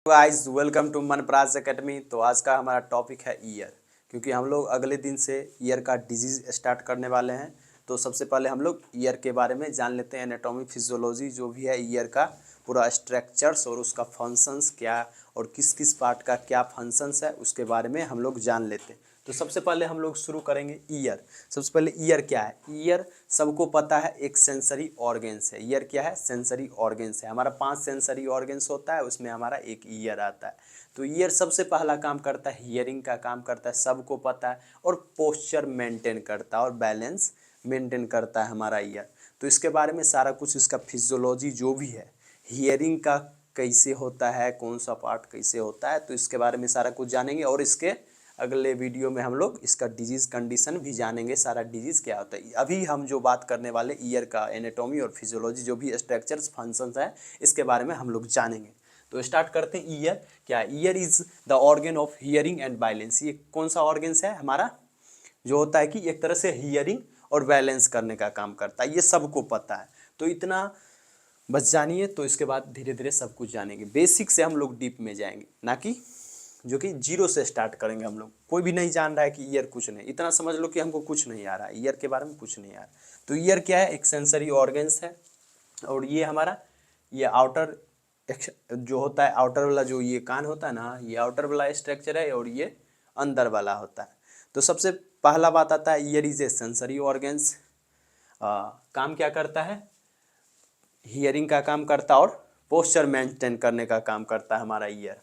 Guys welcome to Manpraj Academy. तो आज का हमारा टॉपिक है ईयर, क्योंकि हम लोग अगले दिन से ईयर का डिजीज़ स्टार्ट करने वाले हैं। तो सबसे पहले हम लोग ईयर के बारे में जान लेते हैं। एनाटॉमी फिजियोलॉजी जो भी है ईयर का पूरा स्ट्रक्चर्स और उसका फंक्शंस क्या और किस किस पार्ट का क्या फंक्शंस है उसके बारे में हम लोग जान लेते हैं। तो सबसे पहले हम लोग शुरू करेंगे ईयर। सबसे पहले ईयर क्या है? ईयर सबको पता है एक सेंसरी ऑर्गेन्स है। ईयर क्या है? सेंसरी ऑर्गेन्स है। हमारा 5 सेंसरी ऑर्गेन्स होता है, उसमें हमारा एक ईयर आता है। तो ईयर सबसे पहला काम करता है, हियरिंग का काम करता है, सबको पता है, और पोस्चर मेंटेन करता है और बैलेंस मेंटेन करता है हमारा ईयर। तो इसके बारे में सारा कुछ, इसका फिजियोलॉजी जो भी है, हियरिंग का कैसे होता है, कौन सा पार्ट कैसे होता है, तो इसके बारे में सारा कुछ जानेंगे। और इसके अगले वीडियो में हम लोग इसका डिजीज़ कंडीशन भी जानेंगे, सारा डिजीज़ क्या होता है। अभी हम जो बात करने वाले ईयर का एनाटॉमी और फिजियोलॉजी जो भी स्ट्रक्चर्स फंक्शंस है, इसके बारे में हम लोग जानेंगे। तो स्टार्ट करते हैं। ईयर क्या है? Year is the organ of hearing and balance. ये कौन सा ऑर्गन्स है हमारा, जो होता है कि एक तरह से हियरिंग और बैलेंस करने का काम करता है। ये सबको पता है, तो इतना बस जानिए। तो इसके बाद धीरे धीरे सब कुछ जानेंगे। बेसिक से हम लोग डीप में जाएंगे, ना कि जो कि जीरो से स्टार्ट करेंगे। हम लोग कोई भी नहीं जान रहा है कि ईयर कुछ नहीं, इतना समझ लो कि हमको कुछ नहीं आ रहा है, ईयर के बारे में कुछ नहीं आ रहा। तो ईयर क्या है? एक सेंसरी ऑर्गन्स है। और ये हमारा ये आउटर जो होता है, आउटर वाला जो ये कान होता है ना, ये आउटर वाला स्ट्रक्चर है, और ये अंदर वाला होता है। तो सबसे पहला बात आता है, year is a sensory organs. काम क्या करता है? हियरिंग का काम करता है और पोस्चर मेंटेन करने का काम करता है हमारा ईयर।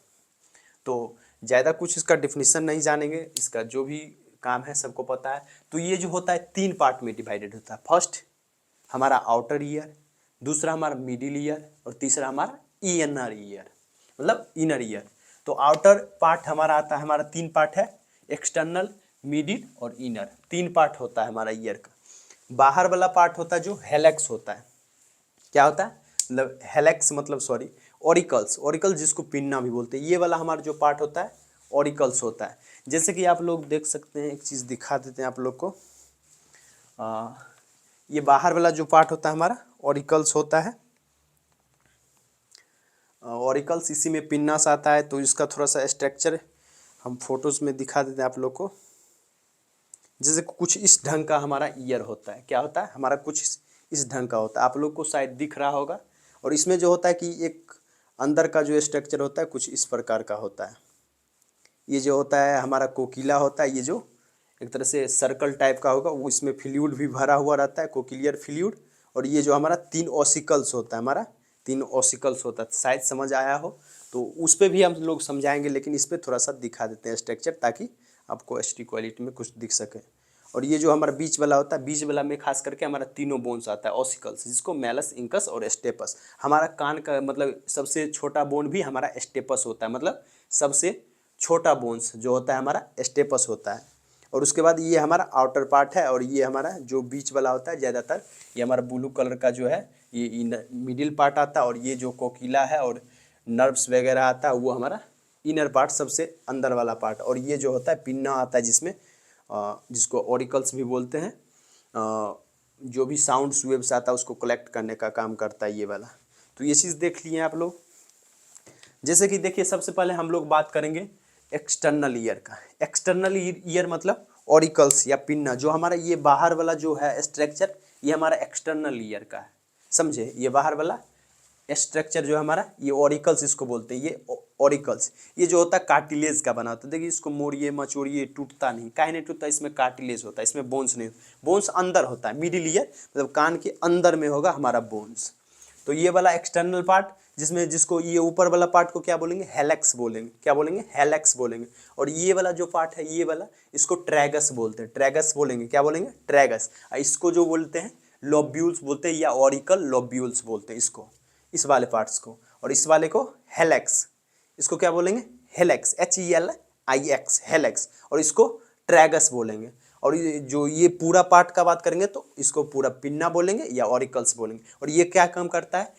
तो ज़्यादा कुछ इसका डिफिनीशन नहीं जानेंगे, इसका जो भी काम है सबको पता है। तो ये जो होता है 3 पार्ट में डिवाइडेड होता है। फर्स्ट हमारा आउटर ईयर, दूसरा हमारा मिडिल ईयर, और तीसरा हमारा इनर ईयर, मतलब इनर ईयर। तो आउटर पार्ट हमारा आता है, हमारा 3 पार्ट है, एक्सटर्नल, मिडिल और इनर। 3 पार्ट होता है हमारा ईयर का। बाहर वाला पार्ट होता है जो हेलेक्स होता है। क्या होता है? मतलब हेलेक्स मतलब सॉरी, ऑरिकल्स। ऑरिकल जिसको पिन्ना भी बोलते हैं, ये वाला हमारा जो पार्ट होता है ऑरिकल्स होता है। जैसे कि आप लोग देख सकते हैं, एक चीज़ दिखा देते हैं आप लोग को। ये बाहर वाला जो पार्ट होता है हमारा ऑरिकल्स होता है। ऑरिकल्स इसी में पिन्नास आता है। तो इसका थोड़ा सा स्ट्रक्चर हम फोटोज़ में दिखा देते हैं आप लोग को। जैसे कुछ इस ढंग का हमारा ईयर होता है। क्या होता है हमारा? कुछ इस ढंग का होता है, आप लोग को शायद दिख रहा होगा। और इसमें जो होता है कि एक अंदर का जो स्ट्रक्चर होता है कुछ इस प्रकार का होता है। ये जो होता है हमारा कोकिला होता है, ये जो एक तरह से सर्कल टाइप का होगा, वो इसमें फ्लूइड भी भरा हुआ रहता है, कोकिलियर फ्लूइड। और ये जो हमारा 3 ऑसिकल्स होता है, हमारा 3 ऑसिकल्स होता है, शायद समझ आया हो। तो उस पर भी हम लोग समझाएंगे, लेकिन इस पर थोड़ा सा दिखा देते हैं स्ट्रक्चर, ताकि आपको एचडी क्वालिटी में कुछ दिख सके। और ये जो हमारा बीच वाला होता है, बीच वाला में खास करके हमारा तीनों बोन्स आता है ऑसिकल्स, जिसको मैलस, इंकस और स्टेपस। हमारा कान का मतलब सबसे छोटा बोन भी हमारा स्टेपस होता है, मतलब सबसे छोटा बोन्स जो होता है हमारा स्टेपस होता है। और उसके बाद ये हमारा आउटर पार्ट है, और ये हमारा जो बीच वाला होता है ज़्यादातर ये हमारा ब्लू कलर का जो है ये मिडिल पार्ट आता है। और ये जो कोकिला है और नर्व्स वगैरह आता है वो हमारा इनर पार्ट, सबसे अंदर वाला पार्ट। और ये जो होता है पिन्ना आता है, जिसमें जिसको ऑरिकल्स भी बोलते हैं, जो भी साउंड्स वेव्स आता है उसको कलेक्ट करने का काम करता है ये वाला। तो ये चीज़ देख लिए आप लोग। जैसे कि देखिए, सबसे पहले हम लोग बात करेंगे एक्सटर्नल ईयर का। एक्सटर्नल ईयर मतलब ऑरिकल्स या पिन्ना, जो हमारा ये बाहर वाला जो है स्ट्रक्चर, ये हमारा एक्सटर्नल ईयर का है। समझे? ये बाहर वाला स्ट्रक्चर जो है हमारा, ये ऑरिकल्स इसको बोलते हैं। ये ऑरिकल्स ये जो होता है कार्टिलेज का बना होता है। देखिए इसको मोड़िए मचोड़िए, टूटता नहीं। काहे नहीं टूटता? इसमें कार्टिलेज होता है, इसमें बोन्स नहीं। बोन्स अंदर होता है। मिडिल ईयर मतलब कान के अंदर में होगा हमारा बोन्स। तो ये वाला एक्सटर्नल पार्ट, जिसमें जिसको ये ऊपर वाला पार्ट को क्या बोलेंगे? हेलेक्स बोलेंगे। क्या बोलेंगे? हेलेक्स बोलेंगे। और ये वाला जो पार्ट है, ये वाला, इसको ट्रैगस बोलते हैं। ट्रैगस बोलेंगे। क्या बोलेंगे? ट्रैगस। इसको जो बोलते हैं लोब्यूल्स बोलते हैं, या ऑरिकल लोब्यूल्स बोलते हैं इसको, इस वाले पार्ट्स को। और इस वाले को हेलेक्स। इसको क्या बोलेंगे? Helix, HELIX, helix. और इसको ट्रैगस बोलेंगे। और ये जो ये पूरा पार्ट का बात करेंगे तो इसको पूरा पिन्ना बोलेंगे या ऑरिकल्स बोलेंगे। और ये क्या काम करता है?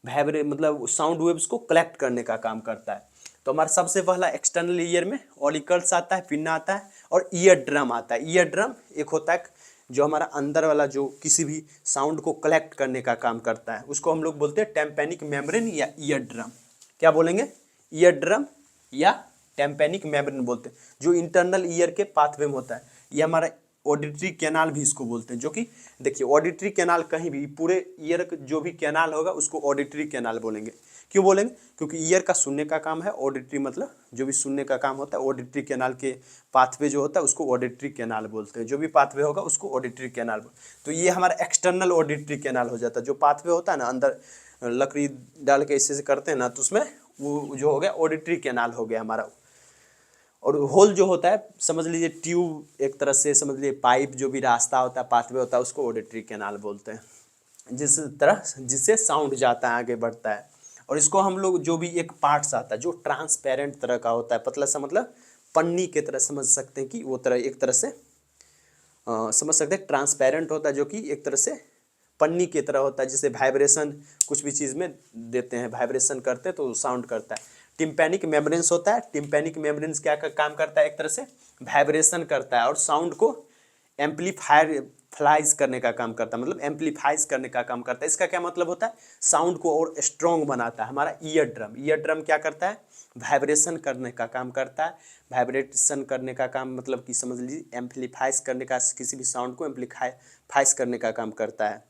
मतलब साउंड वेव्स को कलेक्ट करने का काम करता है। तो हमारा सबसे पहला एक्सटर्नल ईयर में ऑरिकल्स आता है, पिन्ना आता है, और ईयर ड्रम आता है। ईयर ड्रम एक होता है जो हमारा अंदर वाला जो किसी भी साउंड को कलेक्ट करने का काम करता है, उसको हम लोग बोलते हैं टेम्पेनिक मेम्ब्रेन या ईयर ड्रम। क्या बोलेंगे? ईयर ड्रम या टिम्पैनिक मेम्ब्रेन बोलते हैं, जो इंटरनल ईयर के पाथवे में होता है। ये हमारा ऑडिटरी कैनाल भी इसको बोलते हैं, जो कि देखिए ऑडिटरी कैनाल कहीं भी पूरे ईयर जो भी कैनाल होगा उसको ऑडिटरी कैनाल बोलेंगे। क्यों बोलेंगे? क्योंकि ईयर का सुनने का काम है, ऑडिटरी मतलब जो भी सुनने का काम होता है, ऑडिटरी कैनाल के पाथवे जो होता है उसको ऑडिटरी कैनाल बोलते हैं। जो भी पाथवे होगा उसको ऑडिटरी कैनाल तो ये हमारा एक्सटर्नल ऑडिटरी कैनाल हो जाता है। जो पाथवे होता है ना, अंदर लकड़ी डाल के ऐसे करते हैं ना, तो उसमें वो जो हो गया ऑडिटरी कैनाल हो गया हमारा। और होल जो होता है समझ लीजिए ट्यूब, एक तरह से समझ लीजिए पाइप, जो भी रास्ता होता है पाथवे होता है उसको ऑडिटरी कैनाल बोलते हैं, जिस तरह जिससे साउंड जाता है, आगे बढ़ता है। और इसको हम लोग जो भी एक पार्ट्स आता है जो ट्रांसपेरेंट तरह का होता है, पतला सा, मतलब पन्नी के तरह समझ सकते हैं कि वो तरह एक तरह से समझ सकते हैं, ट्रांसपेरेंट होता है जो कि एक तरह से पन्नी की तरह होता है, जिसे वाइब्रेशन कुछ भी चीज़ में देते हैं, वाइब्रेशन करते हैं तो साउंड करता है। टिम्पैनिक मेम्ब्रेन्स होता है, टिम्पैनिक मेम्ब्रेन्स क्या काम करता है, एक तरह से वाइब्रेशन करता है और साउंड को एम्पलीफाइज करने का काम करता है, मतलब एम्पलीफाइज करने का काम करता है। इसका क्या मतलब होता है, साउंड को और स्ट्रॉन्ग बनाता है। हमारा ईयर ड्रम क्या करता है, वाइब्रेशन करने का काम करता है। वाइब्रेशन करने का काम मतलब कि समझ लीजिए एम्पलीफाइज करने का, किसी भी साउंड को एम्पलीफाइज करने का काम करता है।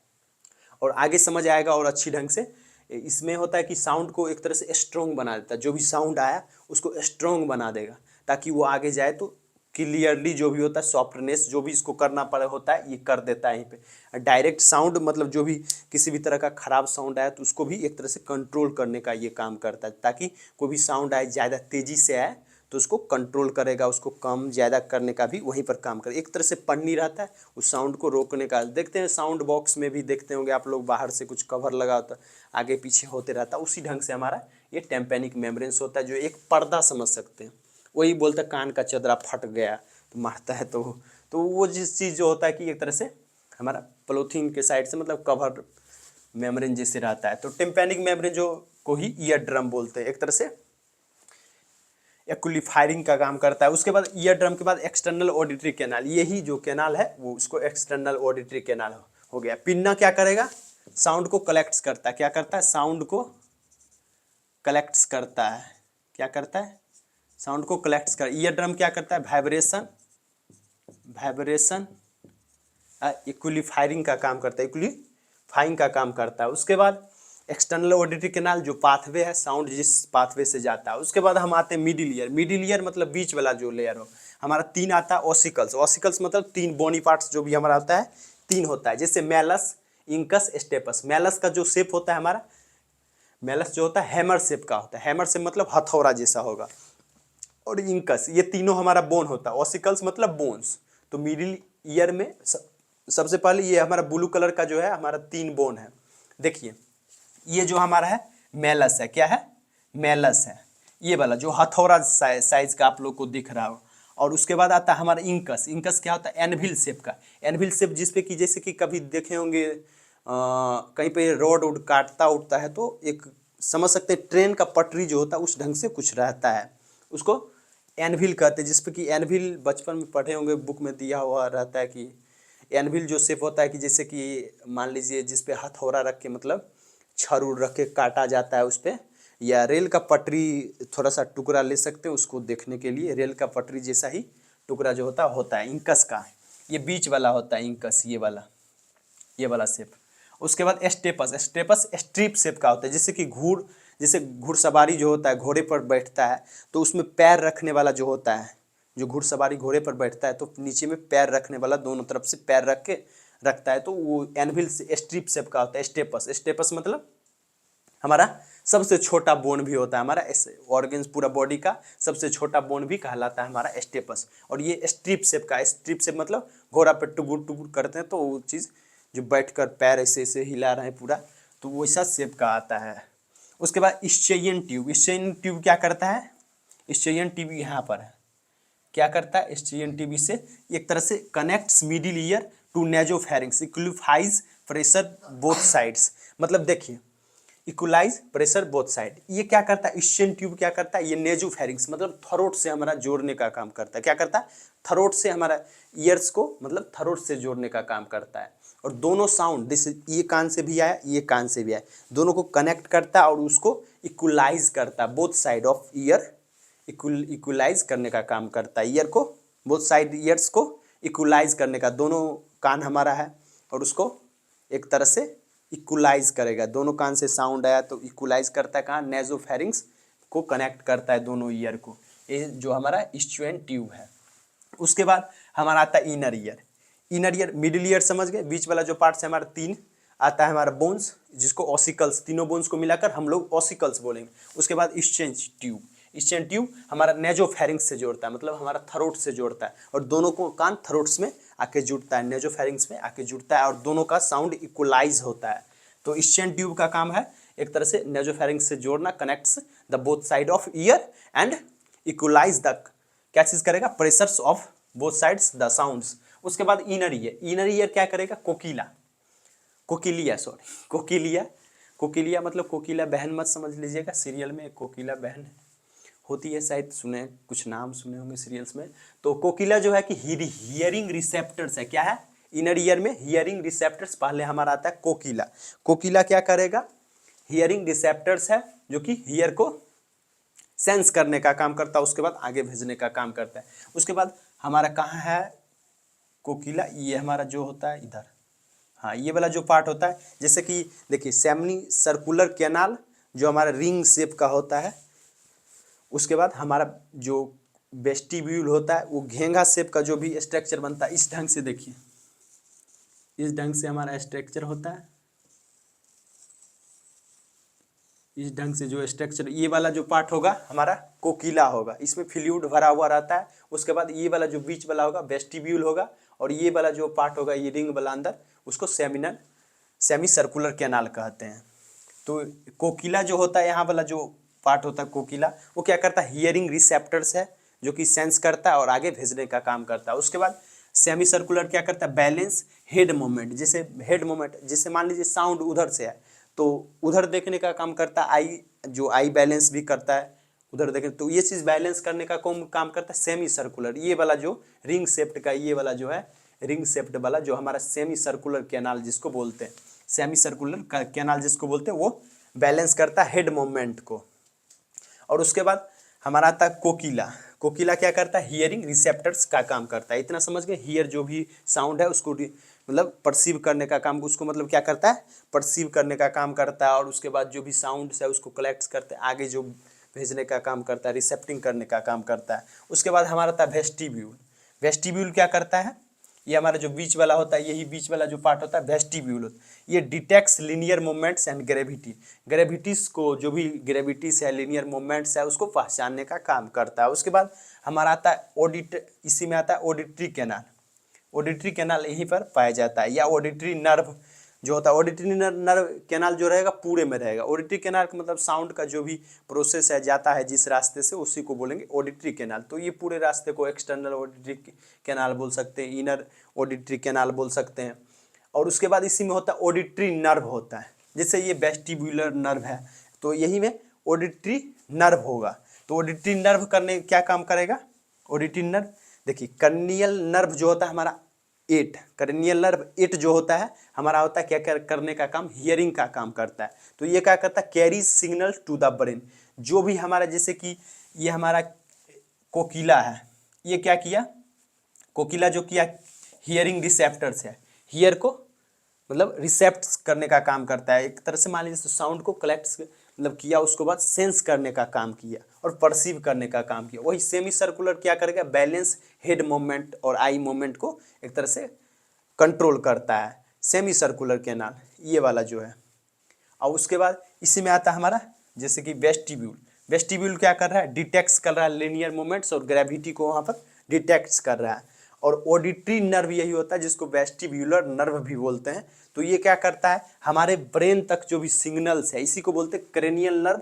और आगे समझ आएगा और अच्छी ढंग से। इसमें होता है कि साउंड को एक तरह से स्ट्रॉन्ग बना देता है, जो भी साउंड आया उसको स्ट्रॉन्ग बना देगा ताकि वो आगे जाए तो क्लियरली, जो भी होता है सॉफ्टनेस, जो भी इसको करना पड़े होता है ये कर देता है यहीं पे। डायरेक्ट साउंड मतलब जो भी किसी भी तरह का खराब साउंड आया तो उसको भी एक तरह से कंट्रोल करने का ये काम करता है, ताकि कोई भी साउंड आए ज़्यादा तेज़ी से आए तो उसको कंट्रोल करेगा, उसको कम ज़्यादा करने का भी वहीं पर काम करे। एक तरह से पन्नी रहता है उस साउंड को रोकने का। देखते हैं साउंड बॉक्स में भी देखते होंगे आप लोग, बाहर से कुछ कवर लगा होता है, आगे पीछे होते रहता है, उसी ढंग से हमारा ये टिम्पैनिक मेम्ब्रेन्स होता है, जो एक पर्दा समझ सकते हैं। वही बोलते हैं कान का चदरा फट गया तो मारता है, तो वो जिस चीज़ जो होता है कि एक तरह से हमारा पॉलीथीन के साइड से मतलब कवर मेम्ब्रेन जैसे रहता है। तो टिम्पैनिक मेम्ब्रेन जो को ही ईयर ड्रम बोलते हैं, एक तरह से एक्विलिफायरिंग का काम करता है। उसके बाद ईयर ड्रम के बाद एक्सटर्नल ऑडिटरी कैनाल, यही जो कैनाल है वो उसको एक्सटर्नल ऑडिटरी कैनाल हो गया। पिन्ना क्या करेगा, साउंड को कलेक्ट्स करता है। क्या करता है, साउंड को कलेक्ट्स करता है। क्या करता है, साउंड को कलेक्ट्स कर। ईयर ड्रम क्या करता है, वाइब्रेशन इक्विलिफायरिंग का काम करता है, इक्विलिफाइंग का काम करता है। उसके बाद एक्सटर्नल ऑडिटरी कैनाल जो पाथवे है, साउंड जिस पाथवे से जाता है। उसके बाद हम आते हैं मिडिल ईयर। मिडिल ईयर मतलब बीच वाला जो लेयर हो। हमारा तीन आता है ऑसिकल्स। ऑसिकल्स मतलब तीन बॉनी पार्ट्स जो भी हमारा होता है तीन होता है, जैसे मेलस, इंकस, स्टेपस। मेलस का जो शेप होता है हमारा, मेलस जो होता है हैमर शेप का होता है, हैमर शेप मतलब हथौड़ा जैसा होगा। और इंकस, ये तीनों हमारा बोन होता है। ऑसिकल्स मतलब बोन्स। तो मिडिल ईयर में सबसे पहले ये हमारा ब्लू कलर का जो है हमारा तीन बोन है। देखिए ये जो हमारा है मेलस है, क्या है, मेलस है, ये वाला जो हथौड़ा साइज का आप लोग को दिख रहा हो। और उसके बाद आता है हमारा इंकस। इंकस क्या होता है, एनविल शेप का। एनविल शेप जिसपे कि जैसे कि कभी देखे होंगे कहीं पे रोड वोड काटता उठता है तो एक समझ सकते हैं ट्रेन का पटरी जो होता है उस ढंग से कुछ रहता है, उसको एनविल कहते हैं। जिसपे कि एनविल बचपन में पढ़े होंगे, बुक में दिया हुआ रहता है कि एनविल जो शेप होता है कि जैसे कि मान लीजिए जिसपे हथौड़ा रख के मतलब छड़ उड़ रख के काटा जाता है उस पर, या रेल का पटरी थोड़ा सा टुकड़ा ले सकते हैं उसको देखने के लिए। रेल का पटरी जैसा ही टुकड़ा जो होता है इंकस का। ये बीच वाला होता है इंकस, ये वाला शेप। उसके बाद स्टेपस। स्टेपस स्ट्रिप शेप का होता है, जैसे कि जैसे घुड़सवारी जो होता है, घोड़े पर बैठता है तो उसमें पैर रखने वाला जो होता है, जो घुड़सवारी घोड़े पर बैठता है तो नीचे में पैर रखने वाला, दोनों तरफ से पैर रख के रखता है, तो वो एनविल स्ट्रिप शेप का होता है स्टेपस। स्टेपस मतलब हमारा सबसे छोटा बोन भी होता है, हमारा ऑर्गन्स पूरा बॉडी का सबसे छोटा बोन भी कहलाता है हमारा स्टेपस। और ये स्ट्रिप शेप का, स्ट्रिप शेप मतलब घोड़ा पे टुगुर टुगुर करते हैं तो वो चीज़ जो बैठकर पैर ऐसे ऐसे हिला रहे हैं पूरा, तो वैसा शेप का आता है। उसके बाद स्चेयन ट्यूब। स्चेयन ट्यूब क्या करता है, स्चेयन ट्यूब यहाँ पर है, क्या करता है, स्चेयन ट्यूब से एक तरह से connects middle ear to nasopharynx, equalises pressure both sides. मतलब देखिए इक्वलाइज प्रेशर बोथ साइड, ये क्या करता है, स्चेयन ट्यूब क्या करता है, ये नेजोफेरिंक्स मतलब थरोट से हमारा जोड़ने का काम करता है। क्या करता है, थरोट से हमारा ईयर्स को मतलब थरोट से जोड़ने का काम करता है। और दोनों साउंड जैसे ये कान से भी आया, ये कान से भी आया, दोनों को कनेक्ट करता है और उसको इक्वलाइज करता है। Both side of ear equalise करने का काम करता है। ईयर को, बोथ साइड ईयर्स को इक्वलाइज करने का, दोनों कान हमारा है और उसको एक तरह से इक्वलाइज करेगा। दोनों कान से साउंड आया तो इक्वलाइज करता है कहाँ, नेजोफेरिंक्स को कनेक्ट करता है दोनों ईयर को। ये जो हमारा स्चुएन ट्यूब है। उसके बाद हमारा आता है inner ear. Inner ear, middle ear समझ गए, बीच वाला जो पार्ट है हमारा तीन आता है हमारा बोन्स, जिसको ऑसिकल्स, तीनों बोन्स को मिलाकर हम लोग ऑसिकल्स बोलेंगे। उसके बाद स्चेन ट्यूब, स्चेन ट्यूब हमारा नेजोफेरिंक्स से जोड़ता है, मतलब हमारा थरोट से जोड़ता है और दोनों को कान थरोट्स में आके जुड़ता है, नेजोफेरिंक्स में आके जुड़ता है और दोनों का साउंड इक्वलाइज होता है। तो स्चेन ट्यूब का काम है एक तरह से नेजोफेरिंक्स से जोड़ना, connects the both side of ear and equalise the, क्या चीज करेगा, pressures of both sides the sounds. उसके बाद इनर ईयर, इनर ईयर क्या करेगा, कोकिला, कोकिलिया सॉरी कोकिलिया, कोकिलिया मतलब कोकिला बहन मत समझ लीजिएगा, सीरियल में एक कोकिला बहन होती है, शायद सुने, कुछ नाम सुने होंगे सीरियल्स में। तो कोकिला जो है कि हियरिंग रिसेप्टर्स है, क्या है, इनर ईयर में हियरिंग रिसेप्टर्स पहले हमारा आता है कोकिला। कोकिला क्या करेगा, हियरिंग रिसेप्टर्स है जो कि हियर को सेंस करने का काम करता है, उसके बाद आगे भेजने का काम करता है। उसके बाद हमारा कहाँ है कोकिला, ये हमारा जो होता है इधर, हाँ ये वाला जो पार्ट होता है, जैसे कि देखिए सेमनी सर्कुलर कैनाल जो हमारा रिंग शेप का होता है। उसके बाद हमारा जो वेस्टिब्यूल होता है वो घेंगा शेप का जो भी स्ट्रक्चर बनता है, इस ढंग से देखिए, इस ढंग से हमारा स्ट्रक्चर होता है, इस ढंग से जो स्ट्रक्चर, ये वाला जो पार्ट होगा हमारा कोकिला होगा, इसमें फ्लूइड भरा हुआ रहता है। उसके बाद ये वाला जो बीच वाला होगा वेस्टिब्यूल होगा और ये वाला जो पार्ट होगा ये रिंग वाला अंदर, उसको सेमिनल सेमी सर्कुलर कैनाल कहते हैं। तो कोकिला जो होता है, यहाँ वाला जो पार्ट होता है कोकिला, वो क्या करता है, हियरिंग रिसेप्टर्स है जो कि सेंस करता है और आगे भेजने का काम करता है। उसके बाद सेमी सर्कुलर क्या करता है, बैलेंस हेड मोमेंट, जैसे हेड मोमेंट, जैसे मान लीजिए साउंड उधर से है तो उधर देखने का काम करता है, आई जो आई बैलेंस भी करता है उधर देखें, तो ये चीज़ बैलेंस करने का काम करता है सेमी सर्कुलर। ये वाला जो रिंग शेप्ड का, ये वाला जो है रिंग शेप्ड वाला जो हमारा सेमी सर्कुलर कैनाल जिसको बोलते हैं, सेमी सर्कुलर कैनाल जिसको बोलते हैं, वो बैलेंस करता है हेड मोमेंट को। और उसके बाद हमारा आता है कोकिला। कोकिला क्या करता है, हियरिंग रिसेप्टर्स का काम करता है। इतना समझ गए, हियर जो भी साउंड है उसको मतलब परसीव करने का काम, उसको मतलब क्या करता है, परसीव करने का काम करता है। और उसके बाद जो भी साउंड्स है उसको कलेक्ट करते हैं, आगे जो भेजने का काम करता है, रिसेप्टिंग करने का काम करता है। उसके बाद हमारा था वेस्टिब्यूल। वेस्टिब्यूल क्या करता है, ये हमारा जो बीच वाला होता है, यही बीच वाला जो पार्ट होता है वेस्टिब्यूल होता है। ये detects linear movements and gravity, gravities को, जो भी ग्रेविटीज है, लीनियर मूवमेंट्स है, उसको पहचानने का काम करता है। उसके बाद हमारा आता है ऑडिट, इसी में आता है ऑडिटरी कैनाल। ऑडिटरी कैनाल यहीं पर पाया जाता है, या ऑडिटरी नर्व जो होता है। ऑडिटरी नर्व कैनाल जो रहेगा पूरे में रहेगा। ऑडिटरी कैनाल का मतलब साउंड का जो भी प्रोसेस है जाता है जिस रास्ते से, उसी को बोलेंगे ऑडिटरी कैनाल। तो ये पूरे रास्ते को एक्सटर्नल ऑडिटरी कैनाल बोल सकते हैं, इनर ऑडिटरी कैनाल बोल सकते हैं। और उसके बाद इसी में होता है ऑडिटरी नर्व होता है, जैसे ये वेस्टिब्यूलर नर्व है तो यही में ऑडिटरी नर्व होगा। तो ऑडिटरी नर्व करने क्या काम करेगा, ऑडिटरी नर्व, देखिए कर्नियल नर्व जो होता है हमारा एट, कर्नियल नर्व एट जो होता है हमारा होता है क्या करने का काम, हियरिंग का काम करता है। तो ये क्या करता है, carry signal to the brain. जो भी हमारा, जैसे कि ये हमारा कोकिला है, ये क्या किया, कोकिला जो किया हियरिंग रिसेप्टर्स है, हियर को मतलब रिसेप्ट करने का काम करता है। एक तरह से मान लीजिए साउंड को कलेक्ट मतलब किया, उसके बाद सेंस करने का काम किया और परसीव करने का काम किया। वही सेमी सर्कुलर क्या करेगा, बैलेंस हेड मूवमेंट और आई मूवमेंट को एक तरह से कंट्रोल करता है, सेमी सर्कुलर कैनाल ये वाला जो है। और उसके बाद इसी में आता है हमारा जैसे कि वेस्टिब्यूल। वेस्टिब्यूल क्या कर रहा है, डिटेक्ट्स कर रहा है लीनियर मूवमेंट्स और ग्रेविटी को वहाँ पर डिटेक्ट्स कर रहा है। और ऑडिटरी नर्व यही होता है जिसको वेस्टिब्यूलर नर्व भी बोलते हैं। तो ये क्या करता है, हमारे ब्रेन तक जो भी सिग्नल्स है, इसी को बोलते हैं क्रेनियल नर्व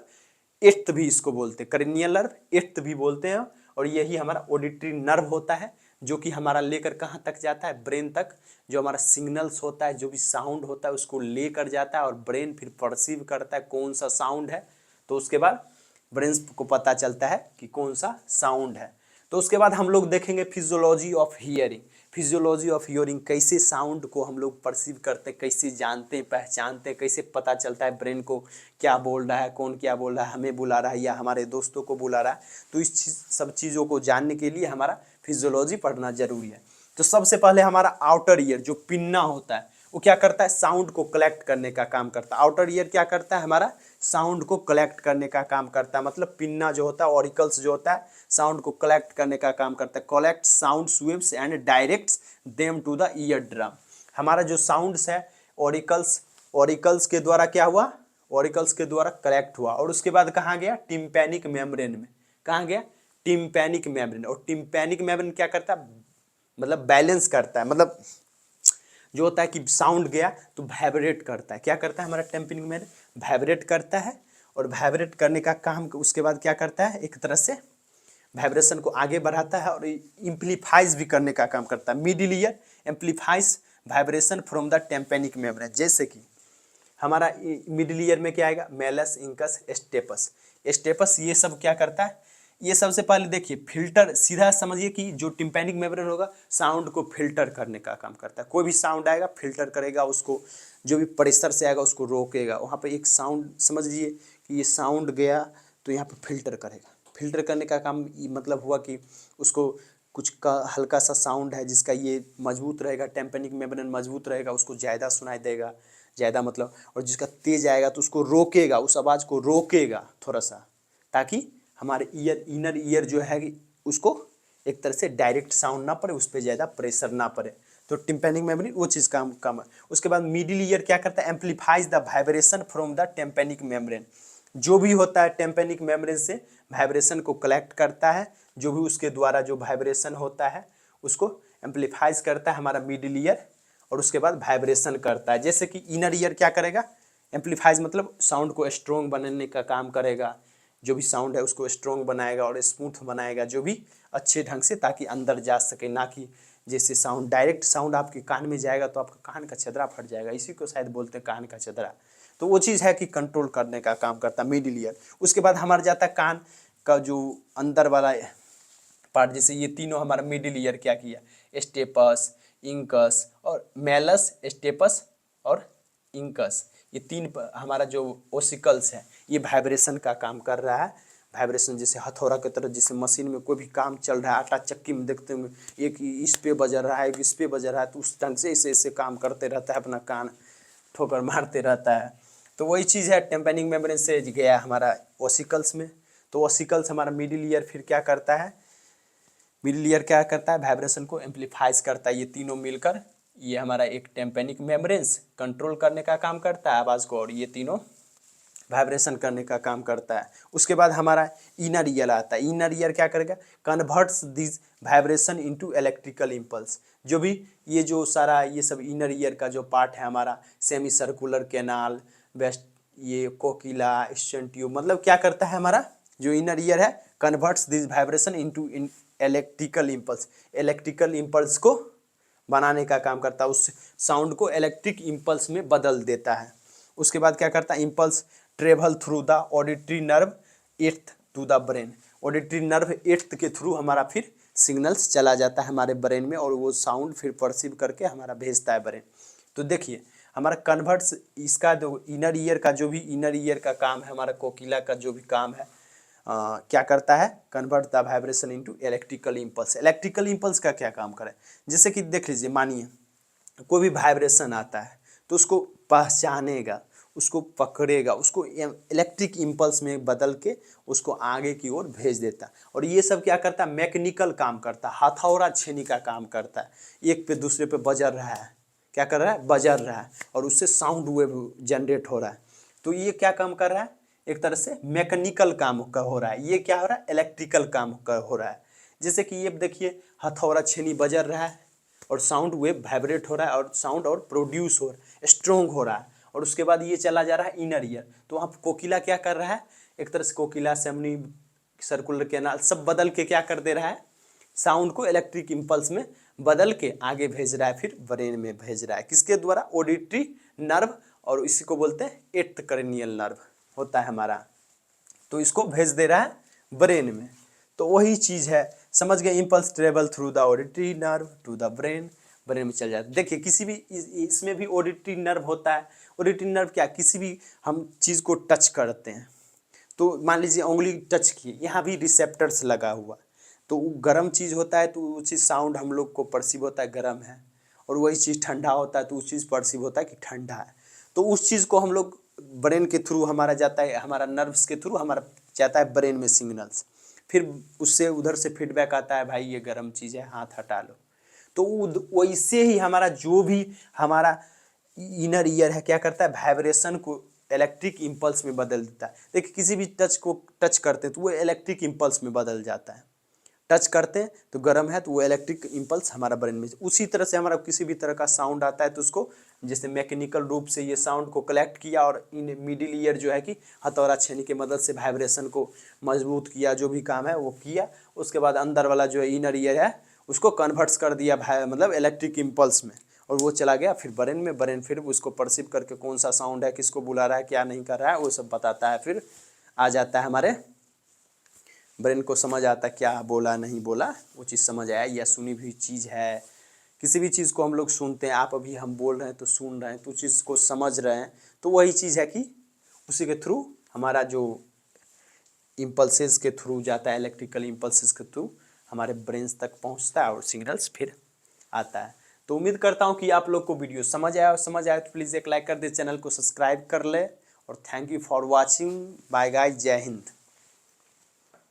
एट्थ भी इसको बोलते हैं, क्रेनियल नर्व एट्थ भी बोलते हैं। और यही हमारा ऑडिटरी नर्व होता है जो कि हमारा लेकर कहाँ तक जाता है, ब्रेन तक। जो हमारा सिग्नल्स होता है, जो भी साउंड होता है उसको लेकर जाता है और ब्रेन फिर परसीव करता है कौन सा साउंड है। तो उसके बाद ब्रेन को पता चलता है कि कौन सा साउंड है। तो उसके बाद हम लोग देखेंगे physiology of hearing. Physiology of hearing, कैसे साउंड को हम लोग परसीव करते हैं, कैसे जानते हैं, पहचानते हैं, कैसे पता चलता है ब्रेन को क्या बोल रहा है, कौन क्या बोल रहा है, हमें बुला रहा है या हमारे दोस्तों को बुला रहा है। तो इस सब चीज़ों को जानने के लिए हमारा फिजियोलॉजी पढ़ना जरूरी है। तो सबसे पहले हमारा आउटर ईयर जो पिन्ना होता है वो क्या करता है, साउंड को कलेक्ट करने का काम करता है। आउटर ईयर क्या करता है, हमारा साउंड को कलेक्ट करने का काम करता है। मतलब पिन्ना जो होता है, ऑरिकल्स जो होता है, साउंड को कलेक्ट करने का काम करता है। Collect sound waves and directs them to the eardrum. हमारा जो साउंड्स है ऑरिकल्स के द्वारा क्या हुआ, ऑरिकल्स के द्वारा कलेक्ट हुआ और उसके बाद कहाँ गया, टिम्पैनिक मेम्ब्रेन में। कहाँ गया, टिम्पैनिक मेम्ब्रेन। और टिम्पैनिक मेम्ब्रेन क्या करता है, मतलब बैलेंस करता है। मतलब जो होता है कि साउंड गया तो वाइब्रेट करता है। क्या करता है हमारा टिम्पैनिक मेम्ब्रेन, वाइब्रेट करता है। और वाइब्रेट करने का काम उसके बाद क्या करता है, एक तरह से वाइब्रेशन को आगे बढ़ाता है और इम्प्लीफाइज भी करने का काम करता है। Middle ear amplifies vibration from the tympanic membrane. जैसे कि हमारा मिडिल ईयर में क्या आएगा, मेलस, इंकस, स्टेपस। स्टेपस ये सब क्या करता है, ये सबसे पहले देखिए फिल्टर, सीधा समझिए कि जो टिम्पैनिक मेम्ब्रेन होगा साउंड को फिल्टर करने का काम करता है। कोई भी साउंड आएगा फिल्टर करेगा उसको, जो भी प्रेशर से आएगा उसको रोकेगा। वहाँ पे एक साउंड समझ लीजिए कि ये साउंड गया तो यहाँ पे फिल्टर करेगा। फिल्टर करने का काम मतलब हुआ कि उसको कुछ का हल्का सा साउंड है जिसका ये मजबूत रहेगा, टिम्पैनिक मेम्ब्रेन मजबूत रहेगा, उसको ज़्यादा सुनाई देगा, ज़्यादा मतलब, और जिसका तेज आएगा तो उसको रोकेगा, उस आवाज़ को रोकेगा थोड़ा सा, ताकि हमारे ईयर, इनर ईयर जो है उसको एक तरह से डायरेक्ट साउंड ना पड़े, उस पर ज़्यादा प्रेशर ना पड़े। तो टिम्पैनिक मेम्ब्रेन वो चीज़ काम है। उसके बाद मिडिल ईयर क्या करता है, amplifies the vibration from the tympanic membrane. जो भी होता है टिम्पैनिक मेम्ब्रेन से वाइब्रेशन को कलेक्ट करता है, जो भी उसके द्वारा जो वाइब्रेशन होता है उसको एम्प्लीफाइज करता है हमारा मिडिल ईयर, और उसके बाद वाइब्रेशन करता है। जैसे कि इनर ईयर क्या करेगा, एम्प्लीफाइज मतलब साउंड को स्ट्रॉन्ग बनाने का काम करेगा। जो भी साउंड है उसको स्ट्रॉन्ग बनाएगा और स्मूथ बनाएगा, जो भी अच्छे ढंग से, ताकि अंदर जा सके। ना कि जैसे साउंड, डायरेक्ट साउंड आपके कान में जाएगा तो आपका कान का छदरा फट जाएगा, इसी को शायद बोलते हैं कान का छदरा। तो वो चीज़ है कि कंट्रोल करने का काम करता है मिडिल ईयर। उसके बाद हमारा जाता है कान का जो अंदर वाला पार्ट। जैसे ये तीनों हमारा मिडिल ईयर क्या किया, स्टेपस, इंकस और मेलस, स्टेपस और इंकस, ये तीन हमारा जो ओसिकल्स है ये वाइब्रेशन का काम कर रहा है। वाइब्रेशन जैसे हथौड़ा की तरह, जैसे मशीन में कोई भी काम चल रहा है, आटा चक्की में देखते हैं एक इस पे बज रहा है, एक इस पे बज रहा है, तो उस ढंग से ऐसे ऐसे काम करते रहता है, अपना कान ठोकर मारते रहता है। तो वही चीज़ है, टिम्पैनिक मेम्ब्रेन से गया हमारा ओसिकल्स में। तो ओसिकल्स हमारा मिडिल ईयर फिर क्या करता है, मिडिल ईयर क्या करता है, वाइब्रेशन को एम्प्लीफाइज करता है। ये तीनों मिलकर ये हमारा एक टिम्पैनिक मेम्ब्रेन्स कंट्रोल करने का काम करता है आवाज़ को, और ये तीनों वाइब्रेशन करने का काम करता है। उसके बाद हमारा इनर ईयर आता है। इनर ईयर क्या करेगा, converts this vibration into electrical impulse. जो भी ये जो सारा ये सब इनर ईयर का जो पार्ट है हमारा, सेमी सर्कुलर कैनाल, वेस्ट, ये कोकिला, स्टेन ट्यूब, मतलब क्या करता है हमारा जो इनर ईयर है, converts this vibration into electrical impulse. Electrical impulse को बनाने का काम करता है, उस साउंड को इलेक्ट्रिक इम्पल्स में बदल देता है। उसके बाद क्या करता है, impulse travel through the auditory nerve eighth to the brain. Auditory nerve eighth के थ्रू हमारा फिर सिग्नल्स चला जाता है हमारे ब्रेन में, और वो साउंड फिर परसीव करके हमारा भेजता है ब्रेन। तो देखिए हमारा कन्वर्ट्स, इसका जो इनर ईयर का जो भी इनर ईयर का काम है, हमारा कोकिला का जो भी काम है, क्या करता है, convert the vibration into electrical impulse. Electrical impulse का क्या काम करे, जैसे कि देख लीजिए, मानिए कोई भी वाइब्रेशन आता है तो उसको पहचानेगा, उसको पकड़ेगा, उसको इलेक्ट्रिक इम्पल्स में बदल के उसको आगे की ओर भेज देता है। और ये सब क्या करता है, मैकेनिकल काम करता है, हथौड़ा छेनी का काम करता है। एक पे दूसरे पे बजर रहा है, क्या कर रहा है, बजर रहा है, और उससे साउंड वेव जनरेट हो रहा है। तो ये क्या काम कर रहा है, एक तरह से मैकेनिकल काम का हो रहा है। ये क्या हो रहा है, इलेक्ट्रिकल काम का हो रहा है। जैसे कि ये देखिए हथौड़ा छेनी बजर रहा है और साउंड वेव वाइब्रेट हो रहा है, और साउंड और प्रोड्यूस हो रहा है, स्ट्रॉन्ग हो रहा है। और उसके बाद ये चला जा रहा है इनर ईयर। तो वहाँ कोकिला क्या कर रहा है, एक तरह से कोकिला, सेमनी, सर्कुलर कैनाल सब बदल के क्या कर दे रहा है, साउंड को इलेक्ट्रिक इम्पल्स में बदल के आगे भेज रहा है, फिर ब्रेन में भेज रहा है। किसके द्वारा, ऑडिटरी नर्व, और इसी को बोलते हैं एट्थ क्रेनियल नर्व होता है हमारा, तो इसको भेज दे रहा है ब्रेन में। तो वही चीज़ है, समझ गए, impulse travel through the auditory nerve to the brain, brain में चल जाता है। देखिए किसी भी इसमें भी ऑडिटरी नर्व होता है। ऑडिटरी नर्व क्या, किसी भी हम चीज़ को टच करते हैं तो मान लीजिए उंगली टच किए, यहाँ भी रिसेप्टर्स लगा हुआ, तो वो गर्म चीज़ होता है तो वो चीज़ साउंड हम लोग को परसीव होता है गर्म है, और वही चीज़ ठंडा होता है तो उस चीज़ परसीव होता है कि ठंडा है। तो उस चीज़ को हम लोग ब्रेन के थ्रू हमारा जाता है, हमारा नर्व्स के थ्रू हमारा जाता है ब्रेन में सिग्नल्स, फिर उससे उधर से फीडबैक आता है भाई ये गर्म चीज़ है हाथ हटा लो। तो वैसे ही हमारा जो भी हमारा इनर ईयर है क्या करता है, वाइब्रेशन को इलेक्ट्रिक इम्पल्स में बदल देता है। देखिए किसी भी टच को टच करते हैं तो वो इलेक्ट्रिक इम्पल्स में बदल जाता है। टच करते हैं तो गर्म है तो वो इलेक्ट्रिक इम्पल्स हमारा ब्रेन में, उसी तरह से हमारा किसी भी तरह का साउंड आता है तो उसको जैसे मैकेनिकल रूप से ये साउंड को कलेक्ट किया और इन मिडिल ईयर जो है कि हथौड़ा छेनी की मदद से वाइब्रेशन को मजबूत किया, जो भी काम है वो किया, उसके बाद अंदर वाला जो इनर ईयर है उसको कन्वर्ट्स कर दिया मतलब इलेक्ट्रिक इम्पल्स में, और वो चला गया फिर ब्रेन में, ब्रेन फिर उसको परसीव करके कौन सा साउंड है, किसको बुला रहा है, क्या नहीं कर रहा है, वो सब बताता है, फिर आ जाता है हमारे ब्रेन को, समझ आता है क्या बोला नहीं बोला, वो चीज़ समझ आया, या सुनी हुई चीज़ है। किसी भी चीज़ को हम लोग सुनते हैं, आप अभी हम बोल रहे हैं तो सुन रहे हैं, तो चीज़ को समझ रहे हैं, तो वही चीज़ है कि उसी के थ्रू हमारा जो इम्पल्सेस के थ्रू जाता है, इलेक्ट्रिकल इम्पल्सेस के थ्रू हमारे ब्रेन्स तक पहुंचता है और सिग्नल्स फिर आता है। तो उम्मीद करता हूं कि आप लोग को वीडियो समझ आया, और समझ आया तो प्लीज़ एक लाइक कर दे, चैनल को सब्सक्राइब कर ले, और thank you for watching, bye guys, जय हिंद।